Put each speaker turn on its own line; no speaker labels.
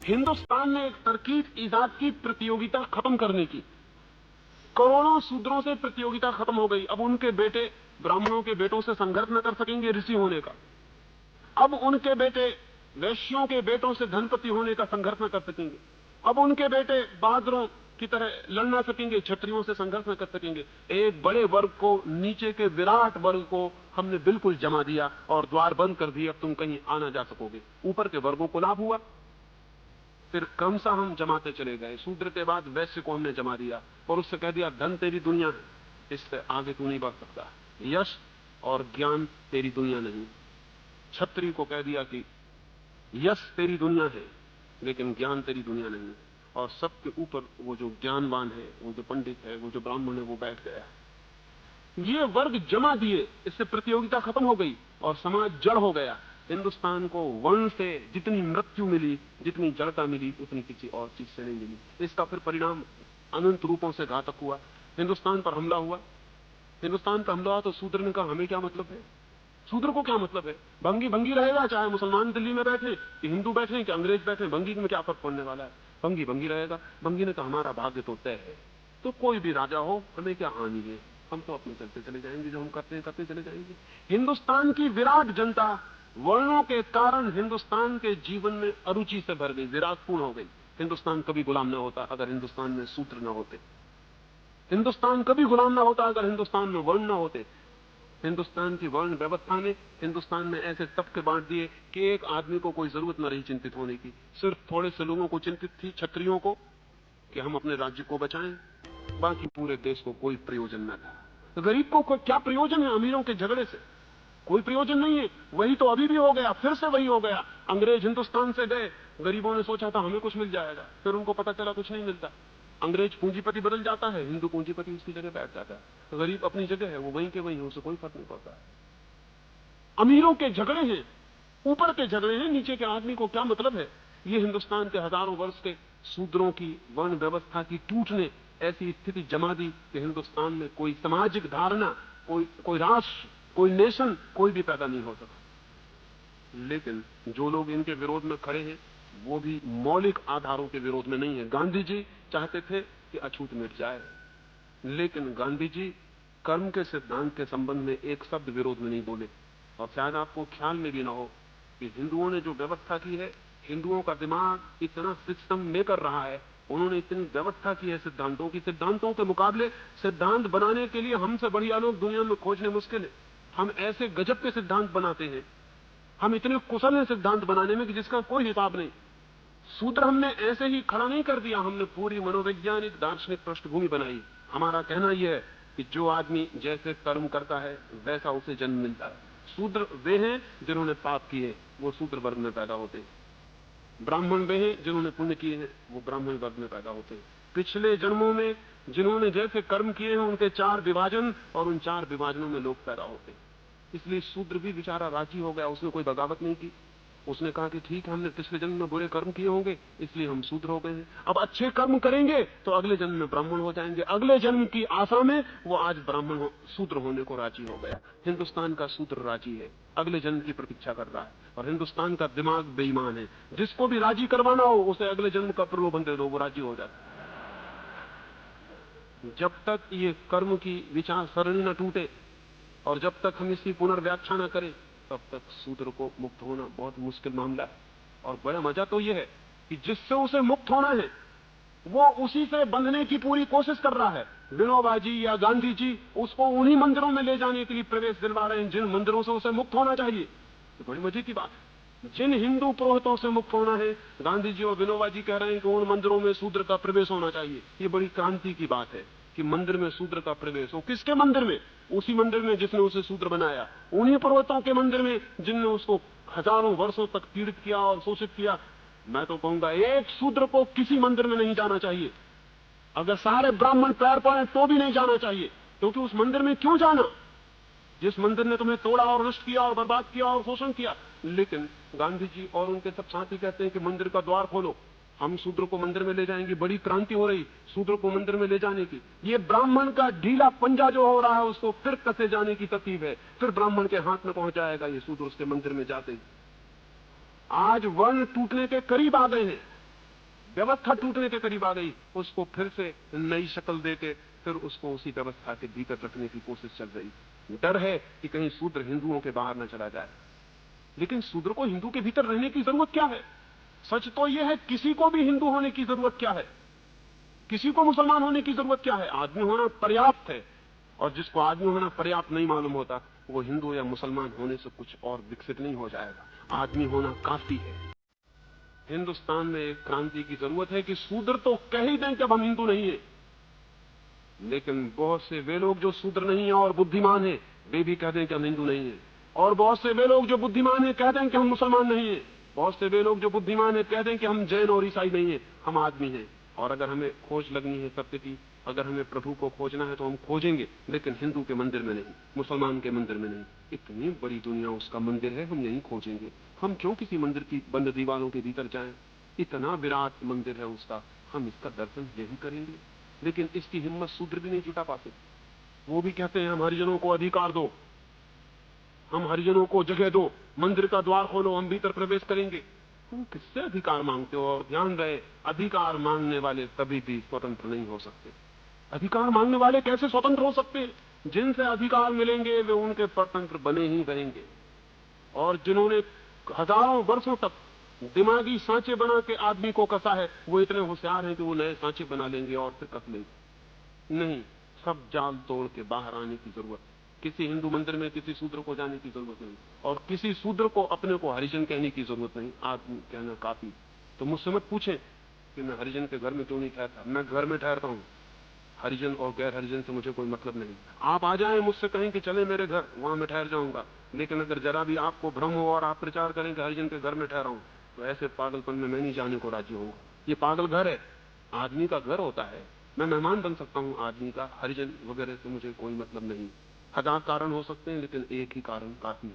हिंदुस्तान ने एक तरकीब ईजाद की प्रतियोगिता खत्म करने की। करोड़ों शूद्रों से प्रतियोगिता खत्म हो गई। अब उनके बेटे ब्राह्मणों के बेटों से संघर्ष न कर सकेंगे ऋषि होने का। अब उनके बेटे वैश्यों के बेटों से धनपति होने का संघर्ष न कर सकेंगे। अब उनके बेटे बहादुरों की तरह लड़ ना सकेंगे, क्षत्रियों से संघर्ष न कर सकेंगे। एक बड़े वर्ग को, नीचे के विराट वर्ग को हमने बिल्कुल जमा दिया और द्वार बंद कर दिए। अब तुम कहीं आ ना जा सकोगे। ऊपर के वर्गों को लाभ हुआ। फिर क्रमशः हम जमाते चले गए। शूद्र के बाद वैश्य को हमने जमा दिया और उससे कह दिया धन तेरी दुनिया है, इससे आगे तू नहीं बढ़ सकता। यश और ज्ञान तेरी दुनिया नहीं। क्षत्रिय को कह दिया कि यश तेरी दुनिया है लेकिन ज्ञान तेरी दुनिया नहीं है। और सबके ऊपर वो जो ज्ञानवान है, वो जो पंडित है, वो जो ब्राह्मण है, वो बैठ गया। ये वर्ग जमा दिए, इससे प्रतियोगिता खत्म हो गई और समाज जड़ हो गया। हिंदुस्तान को वर्ण से जितनी मृत्यु मिली, जितनी जड़ता मिली, उतनी किसी और चीज से नहीं मिली। इसका फिर परिणाम अनंत रूपों से घातक हुआ। हिंदुस्तान पर हमला हुआ। हिंदुस्तान पर हमला हुआ तो शूद्र ने कहा हमें क्या मतलब है। शूद्र को क्या मतलब है, भंगी भंगी रहेगा, चाहे मुसलमान दिल्ली में बैठे कि हिंदू बैठे कि अंग्रेज बैठे, भंगी में क्या फर्क पड़ने वाला है, भंगी भंगी रहेगा। भंगी ने कहा हमारा भाग्य तो तय है, तो कोई भी राजा हो हमें क्या हानि है, हम तो अपने चलते चले जाएंगे, जो हम करते हैं करते चले जाएंगे। हिंदुस्तान की विराट जनता वर्णों के कारण हिंदुस्तान के जीवन में अरुचि से भर गई, विराटपूर्ण हो गई। हिंदुस्तान कभी गुलाम न होता अगर हिंदुस्तान में सूत्र न होते। हिंदुस्तान कभी गुलाम न होता अगर हिंदुस्तान में वर्ण न होते। हिंदुस्तान की वर्ण व्यवस्था ने हिंदुस्तान में ऐसे तबके बांट दिए कि एक आदमी को कोई जरूरत न रही चिंतित होने की। सिर्फ थोड़े से लोगों को चिंतित थी, क्षत्रियों को, कि हम अपने राज्य को बचाएं। बाकी पूरे देश को कोई प्रयोजन न था। गरीब को क्या प्रयोजन है अमीरों के झगड़े से? कोई प्रयोजन नहीं है। वही तो अभी भी हो गया, फिर से वही हो गया। अंग्रेज हिंदुस्तान से गए, गरीबों ने सोचा था हमें कुछ मिल जाएगा, फिर उनको पता चला कुछ नहीं मिलता। अंग्रेज पूंजीपति बदल जाता है, हिंदू पूंजीपति उसकी जगह बैठ जाता है। गरीब अपनी जगह है, वो वहीं के वहीं, उसे कोई फर्क नहीं पड़ता है। अमीरों के झगड़े हैं, ऊपर के झगड़े हैं, नीचे के आदमी को क्या मतलब है। ये हिंदुस्तान के हजारों वर्ष के शूद्रों की वर्ण व्यवस्था की टूट ने ऐसी स्थिति जमा दी कि हिंदुस्तान में कोई सामाजिक धारणा, कोई राष्ट्र, कोई नेशन, कोई भी पैदा नहीं हो सका। लेकिन जो लोग इनके विरोध में खड़े हैं वो भी मौलिक आधारों के विरोध में नहीं है। गांधी जी चाहते थे कि अछूत मिट जाए, लेकिन गांधी जी कर्म के सिद्धांत के संबंध में एक शब्द विरोध में नहीं बोले। और शायद आपको ख्याल में भी ना हो कि हिंदुओं ने जो व्यवस्था की है, हिंदुओं का दिमाग इतना सिस्टम में कर रहा है, उन्होंने इतनी व्यवस्था की है सिद्धांतों की। सिद्धांतों के मुकाबले सिद्धांत बनाने के लिए हमसे बढ़िया लोग दुनिया में खोजने मुश्किल है। हम ऐसे गजब के सिद्धांत बनाते हैं, हम इतने कुशल हैं सिद्धांत बनाने में कि जिसका कोई हिसाब नहीं। सूत्र हमने ऐसे ही खड़ा नहीं कर दिया, हमने पूरी मनोवैज्ञानिक दार्शनिक पृष्ठभूमि बनाई। हमारा कहना यह है कि जो आदमी जैसे कर्म करता है वैसा उसे जन्म मिलता है। शूद्र वे हैं जिन्होंने पाप किए, वो शूद्र वर्ग में पैदा होते हैं। ब्राह्मण वे हैं जिन्होंने पुण्य किए हैं, वो ब्राह्मण वर्ग में पैदा होते हैं। पिछले जन्मों में जिन्होंने जैसे कर्म किए हैं उनके 4 विभाजन, और उन 4 विभाजनों में लोग पैदा होते हैं। इसलिए शूद्र भी बेचारा राजी हो गया, उसने कोई बगावत नहीं की। उसने कहा कि ठीक है, हमने पिछले जन्म में बुरे कर्म किए होंगे इसलिए हम शूद्र हो गए हैं, अब अच्छे कर्म करेंगे तो अगले जन्म में ब्राह्मण हो जाएंगे। अगले जन्म की आशा में वो आज शूद्र होने को राजी हो गया। हिंदुस्तान का शूद्र राजी है, अगले जन्म की प्रतीक्षा कर रहा है। और हिंदुस्तान का दिमाग बेईमान है, जिसको भी राजी करवाना हो उसे अगले जन्म का प्रलोभन दे दो, वो राजी हो जाता है। जब तक ये कर्म की विचार सरणी न टूटे और जब तक हम इसकी पुनर्व्याख्या न करें, तब तक शूद्र को मुक्त होना बहुत मुश्किल मामला है। और बड़ा मजा तो यह है कि जिससे उसे मुक्त होना है वो उसी से बंधने की पूरी कोशिश कर रहा है। विनोबा जी या गांधी जी उसको उन्हीं मंदिरों में ले जाने के लिए प्रवेश दिलवा रहे हैं जिन मंदिरों से उसे मुक्त होना चाहिए। तो बड़ी मजे की बात है। जिन हिंदू पुरोहितों से मुक्त होना है, गांधी जी और विनोबा जी कह रहे हैं कि उन मंदिरों में शूद्र का प्रवेश होना चाहिए। ये बड़ी क्रांति की बात है कि मंदिर में शूद्र का प्रवेश हो। किसके मंदिर में? उसी मंदिर में जिसने उसे शूद्र बनाया, उन्हीं पुरोहितों के मंदिर में जिनने उसको हजारों वर्षों तक पीड़ित किया और शोषित किया। मैं तो कहूंगा एक शूद्र को किसी मंदिर में नहीं जाना चाहिए। अगर सारे ब्राह्मण पैर पड़े तो भी नहीं जाना चाहिए, क्योंकि उस मंदिर में क्यों जाना जिस मंदिर ने तुम्हें तोड़ा और नष्ट किया और बर्बाद किया और शोषण किया। लेकिन गांधी जी और उनके सब साथी कहते हैं कि मंदिर का द्वार खोलो, हम शूद्र को मंदिर में ले जाएंगे। बड़ी क्रांति हो रही शूद्र को मंदिर में ले जाने की। ये ब्राह्मण का ढीला पंजा जो हो रहा है उसको फिर कसे जाने की तरकीब है, फिर ब्राह्मण के हाथ में पहुंच जाएगा ये शूद्र उसके मंदिर में जाते ही। आज वर्ण टूटने के करीब आ गए हैं। व्यवस्था टूटने के करीब आ गई, उसको फिर से नई शक्ल देके फिर उसको उसी व्यवस्था के भीतर रखने की कोशिश चल रही। डर है कि कहीं शूद्र हिंदुओं के बाहर न चला जाए। लेकिन शूद्र को हिंदू के भीतर रहने की जरूरत क्या है? सच तो यह है, किसी को भी हिंदू होने की जरूरत क्या है, किसी को मुसलमान होने की जरूरत क्या है? आदमी होना पर्याप्त है। और जिसको आदमी होना पर्याप्त नहीं मालूम होता, वो हिंदू या मुसलमान होने से कुछ और विकसित नहीं हो जाएगा। आदमी होना काफी है। हिंदुस्तान में एक क्रांति की जरूरत है कि शूद्र तो कह ही दें कि अब हम हिंदू नहीं है, लेकिन बहुत से वे लोग जो शूद्र नहीं है और बुद्धिमान है, वे भी कह दें कि हम हिंदू नहीं है। और बहुत से वे लोग जो बुद्धिमान है कह दें कि हम मुसलमान नहीं है। बहुत से वे लोग जो बुद्धिमान है कह दें कि हम जैन और ईसाई नहीं है, हम आदमी हैं। और अगर हमें खोज लगनी है सत्य की, अगर हमें प्रभु को खोजना है तो हम खोजेंगे, लेकिन हिंदू के मंदिर में नहीं, मुसलमान के मंदिर में नहीं। इतनी बड़ी दुनिया उसका मंदिर है, हम यहीं खोजेंगे। हम क्यों किसी मंदिर की बंद दीवारों के भीतर जाएं? इतना विराट मंदिर है उसका, हम इसका दर्शन यही करेंगे। लेकिन इसकी हिम्मत शूद्र भी नहीं जुटा पाते। वो भी कहते हैं हम हरिजनों को अधिकार दो, हम हरिजनों को जगह दो, मंदिर का द्वार खोलो, हम भीतर प्रवेश करेंगे। तुम किससे अधिकार मांगते हो? और ध्यान रहे, अधिकार मांगने वाले कभी भी स्वतंत्र नहीं हो सकते। अधिकार मांगने वाले कैसे स्वतंत्र हो सकते हैं? जिनसे अधिकार मिलेंगे वे उनके स्वतंत्र बने ही रहेंगे। और जिन्होंने हजारों वर्षों तक दिमागी सांचे बना के आदमी को कसा है, वो इतने होशियार हैं कि वो नए सांचे बना लेंगे और फिर कस लेंगे। नहीं, सब जाल तोड़ के बाहर आने की जरूरत है। किसी हिंदू मंदिर में किसी शूद्र को जाने की जरूरत नहीं, और किसी शूद्र को अपने को हरिजन कहने की जरूरत नहीं। आदमी कहना काफी। तो मुझसे मत पूछें कि मैं हरिजन के घर में क्यों नहीं ठहरता। मैं घर में ठहरता हूं, हरिजन और गैर हरिजन से मुझे कोई मतलब नहीं। आप आ जाएं मुझसे कहें कि चले मेरे घर, वहां मैं ठहर जाऊंगा। लेकिन अगर जरा भी आपको भ्रम हो और आप प्रचार करें कि हरिजन के घर में ठहरा हूं, तो ऐसे पागलपन में मैं नहीं जाने को राजी होऊंगा। ये पागल घर है, आदमी का घर होता है। मैं मेहमान बन सकता हूं आदमी का, हरिजन वगैरह से मुझे कोई मतलब नहीं। हजार कारण हो सकते हैं, लेकिन एक ही कारण काफी है।